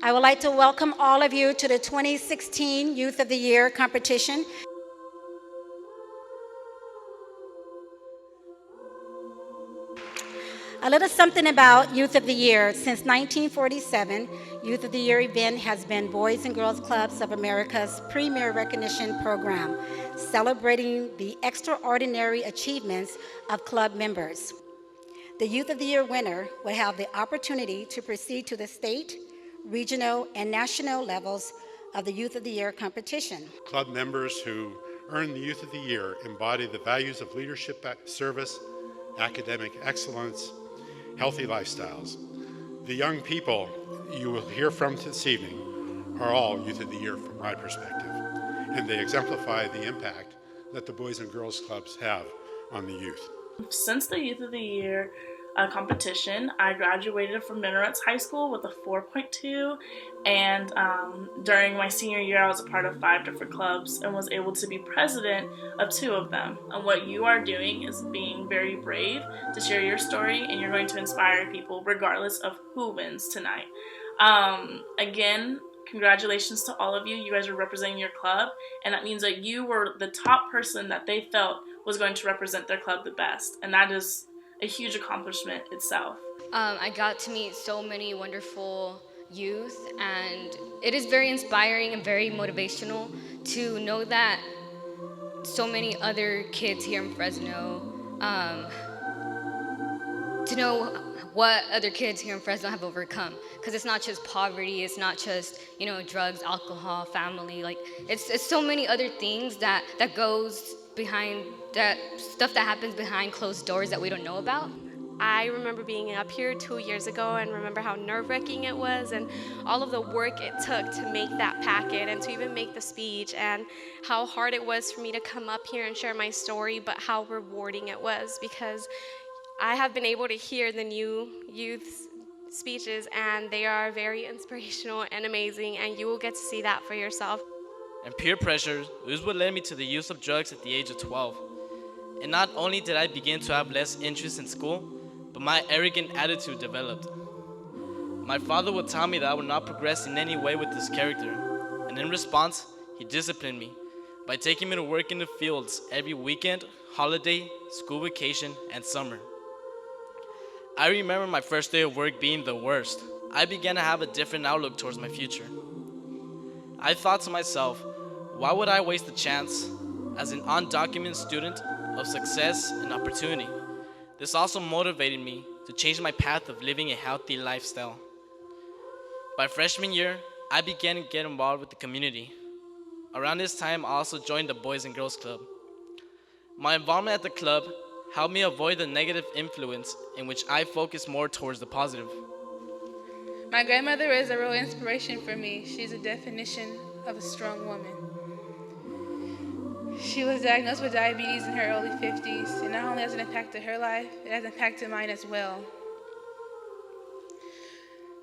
I would like to welcome all of you to the 2016 Youth of the Year competition. A little something about Youth of the Year. Since 1947, Youth of the Year event has been Boys and Girls Clubs of America's premier recognition program, celebrating the extraordinary achievements of club members. The Youth of the Year winner will have the opportunity to proceed to the state, regional, and national levels of the Youth of the Year competition. Club members who earn the Youth of the Year embody the values of leadership, service, academic excellence, healthy lifestyles. The young people you will hear from this evening are all Youth of the Year from my perspective, and they exemplify the impact that the Boys and Girls Clubs have on the youth. Since the Youth of the Year competition, I graduated from Minarets High School with a 4.2, and during my senior year I was a part of 5 different clubs and was able to be president of 2 of them. And what you are doing is being very brave to share your story, and you're going to inspire people regardless of who wins tonight. Again, congratulations to all of you. You guys are representing your club, and that means that you were the top person that they felt was going to represent their club the best, and that is a huge accomplishment itself. I got to meet so many wonderful youth, and it is very inspiring and very motivational to know that so many other kids here in Fresno, to know what other kids here in Fresno have overcome, because it's not just poverty, it's not just drugs, alcohol, family, like it's so many other things that goes behind, that stuff that happens behind closed doors that we don't know about. I remember being up here 2 years ago and remember how nerve-wracking it was and all of the work it took to make that packet and to even make the speech, and how hard it was for me to come up here and share my story, but how rewarding it was, because I have been able to hear the new youth speeches and they are very inspirational and amazing, and you will get to see that for yourself. And peer pressure is what led me to the use of drugs at the age of 12. And not only did I begin to have less interest in school, but my arrogant attitude developed. My father would tell me that I would not progress in any way with this character, and in response, he disciplined me by taking me to work in the fields every weekend, holiday, school vacation, and summer. I remember my first day of work being the worst. I began to have a different outlook towards my future. I thought to myself, why would I waste a chance as an undocumented student of success and opportunity? This also motivated me to change my path of living a healthy lifestyle. By freshman year, I began to get involved with the community. Around this time, I also joined the Boys and Girls Club. My involvement at the club helped me avoid the negative influence, in which I focused more towards the positive. My grandmother is a real inspiration for me. She's a definition of a strong woman. She was diagnosed with diabetes in her early 50s, and not only has it impacted her life, it has impacted mine as well.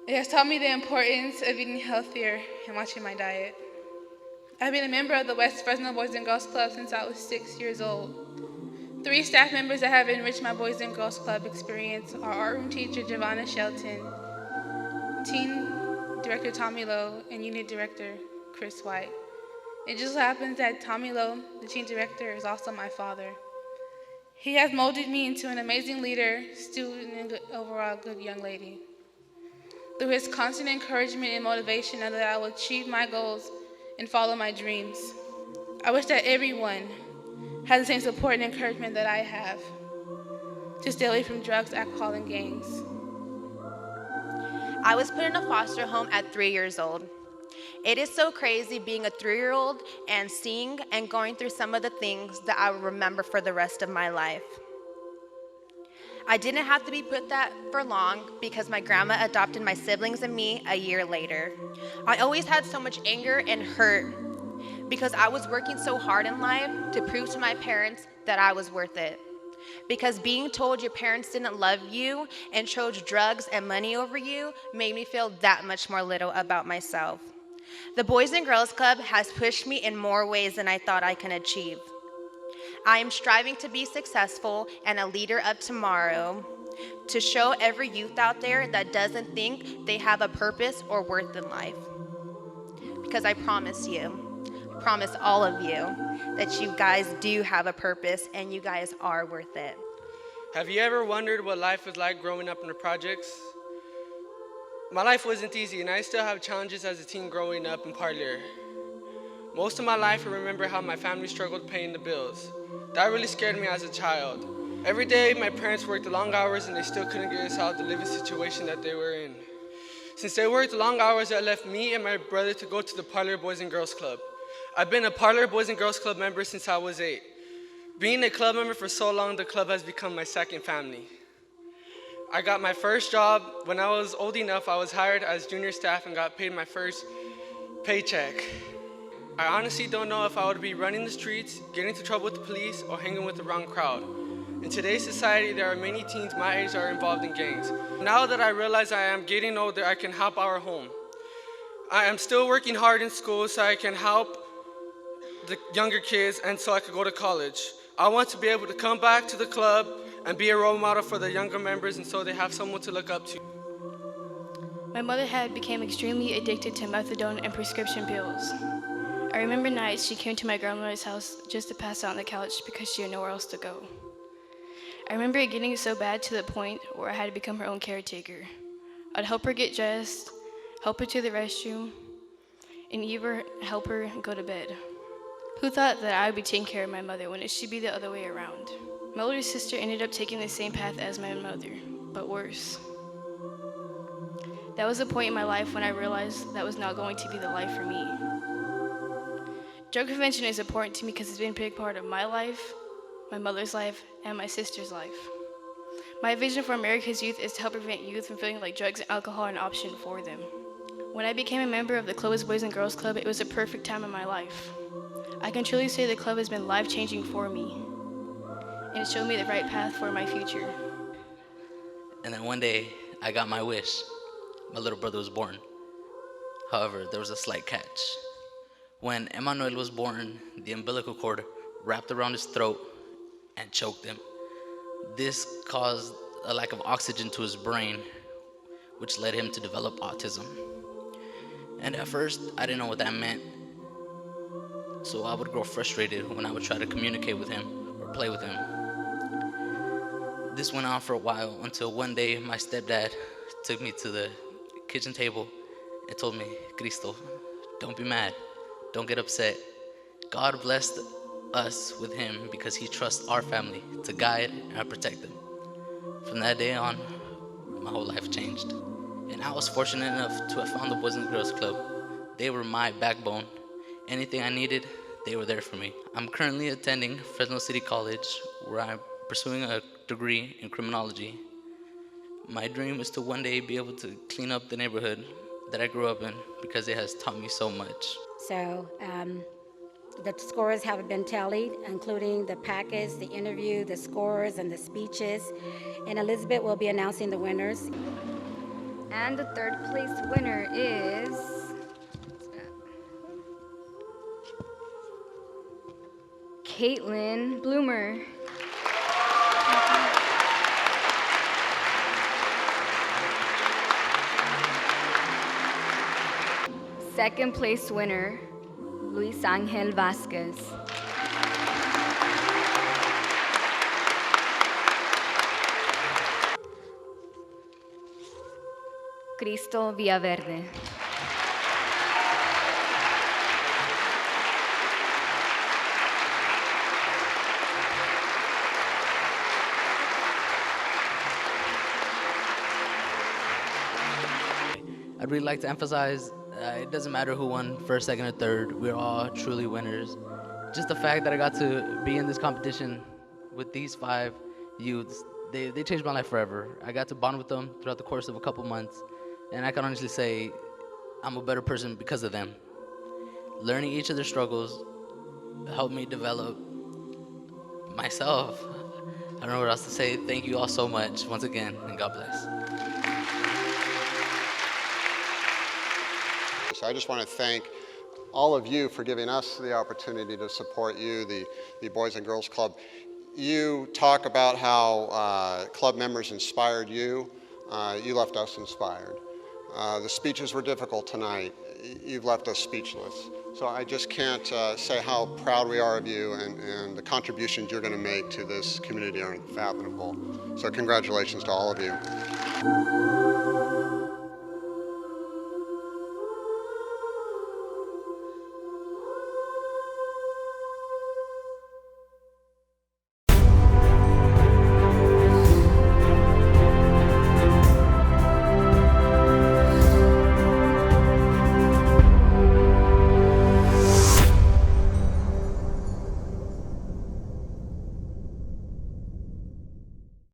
It has taught me the importance of eating healthier and watching my diet. I've been a member of the West Fresno Boys and Girls Club since I was 6 years old. 3 staff members that have enriched my Boys and Girls Club experience are art room teacher Giovanna Shelton, teen director Tommy Lowe, and unit director Chris White. It just happens that Tommy Lowe, the teen director, is also my father. He has molded me into an amazing leader, student, and overall good young lady. Through his constant encouragement and motivation, I know that I will achieve my goals and follow my dreams. I wish that everyone has the same support and encouragement that I have to stay away from drugs, alcohol, and gangs. I was put in a foster home at 3 years old. It is so crazy being a 3-year-old and seeing and going through some of the things that I will remember for the rest of my life. I didn't have to be put that for long because my grandma adopted my siblings and me a year later. I always had so much anger and hurt because I was working so hard in life to prove to my parents that I was worth it. Because being told your parents didn't love you and chose drugs and money over you made me feel that much more little about myself. The Boys and Girls Club has pushed me in more ways than I thought I can achieve. I am striving to be successful and a leader of tomorrow. to show every youth out there that doesn't think they have a purpose or worth in life. Because I promise all of you, that you guys do have a purpose and you guys are worth it. Have you ever wondered what life was like growing up in the projects? My life wasn't easy, and I still have challenges as a teen growing up in Parlier. Most of my life, I remember how my family struggled paying the bills. That really scared me as a child. Every day, my parents worked long hours, and they still couldn't get us out of the living situation that they were in. Since they worked long hours, that left me and my brother to go to the Parlier Boys and Girls Club. I've been a Parlier Boys and Girls Club member since I was 8. Being a club member for so long, the club has become my second family. I got my first job when I was old enough. I was hired as junior staff and got paid my first paycheck. I honestly don't know if I would be running the streets, getting into trouble with the police, or hanging with the wrong crowd. In today's society, there are many teens my age that are involved in gangs. Now that I realize I am getting older, I can help our home. I am still working hard in school so I can help the younger kids and so I could go to college. I want to be able to come back to the club and be a role model for the younger members, and so they have someone to look up to. My mother had become extremely addicted to methadone and prescription pills. I remember nights she came to my grandmother's house just to pass out on the couch because she had nowhere else to go. I remember it getting so bad to the point where I had to become her own caretaker. I'd help her get dressed, help her to the restroom, and even help her go to bed. Who thought that I would be taking care of my mother when it should be the other way around? My older sister ended up taking the same path as my mother, but worse. That was a point in my life when I realized that was not going to be the life for me. Drug prevention is important to me because it's been a big part of my life, my mother's life, and my sister's life. My vision for America's youth is to help prevent youth from feeling like drugs and alcohol are an option for them. When I became a member of the Clovis Boys and Girls Club, it was a perfect time in my life. I can truly say the club has been life-changing for me, and it showed me the right path for my future. And then one day, I got my wish. My little brother was born. However, there was a slight catch. When Emmanuel was born, the umbilical cord wrapped around his throat and choked him. This caused a lack of oxygen to his brain, which led him to develop autism. And at first, I didn't know what that meant. So I would grow frustrated when I would try to communicate with him or play with him. This went on for a while until one day my stepdad took me to the kitchen table and told me, Cristo, don't be mad, don't get upset. God blessed us with him because he trusts our family to guide and protect them. From that day on, my whole life changed. And I was fortunate enough to have found the Boys and Girls Club. They were my backbone. Anything I needed, they were there for me. I'm currently attending Fresno City College, where I'm pursuing a degree in criminology. My dream is to one day be able to clean up the neighborhood that I grew up in because it has taught me so much. So the scores have been tallied, including the package, the interview, the scores, and the speeches. And Elizabeth will be announcing the winners. And the third place winner is Caitlin Bloomer. Second place winner, Luis Angel Vasquez. Cristo Villaverde. I'd really like to emphasize, it doesn't matter who won first, second, or third. We're all truly winners. Just the fact that I got to be in this competition with these 5 youths, they changed my life forever. I got to bond with them throughout the course of a couple months, and I can honestly say I'm a better person because of them. Learning each of their struggles helped me develop myself. I don't know what else to say. Thank you all so much once again, and God bless. So I just want to thank all of you for giving us the opportunity to support you, the Boys and Girls Club. you talk about how club members inspired you. You left us inspired. The speeches were difficult tonight. You've left us speechless. So I just can't say how proud we are of you, and the contributions you're going to make to this community are unfathomable. So congratulations to all of you.